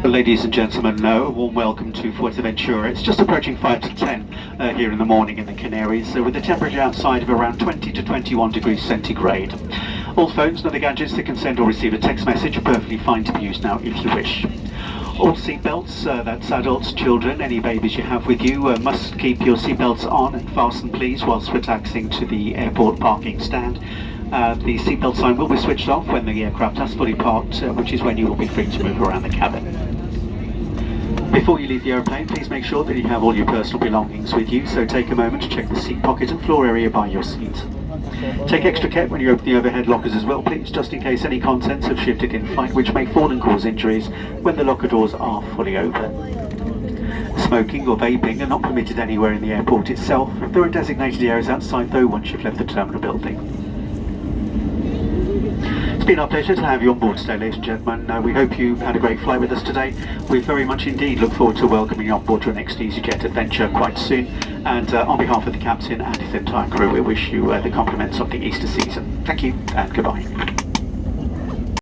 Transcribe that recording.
Ladies and gentlemen, a warm welcome to Fuertaventura. It's just approaching 5 to 10 here in the morning in the Canaries, with the temperature outside of around 20 to 21 degrees centigrade. All phones and other gadgets that can send or receive a text message are perfectly fine to be used now if you wish. All seatbelts, that's adults, children, any babies you have with you, must keep your seatbelts on and fastened please whilst we're taxiing to the airport parking stand. The seatbelt sign will be switched off when the aircraft has fully parked, which is when you will be free to move around the cabin. Before you leave the aeroplane, please make sure that you have all your personal belongings with you, so take a moment to check the seat pocket and floor area by your seat. Take extra care when you open the overhead lockers as well, please, just in case any contents have shifted in flight, which may fall and cause injuries when the locker doors are fully open. Smoking or vaping are not permitted anywhere in the airport itself. There are designated areas outside though once you've left the terminal building. It's been our pleasure to have you on board today, ladies and gentlemen. We hope you've had a great flight with us today. We very much indeed look forward to welcoming you on board your next EasyJet adventure quite soon. And on behalf of the captain and his entire crew, we wish you the compliments of the Easter season. Thank you and goodbye.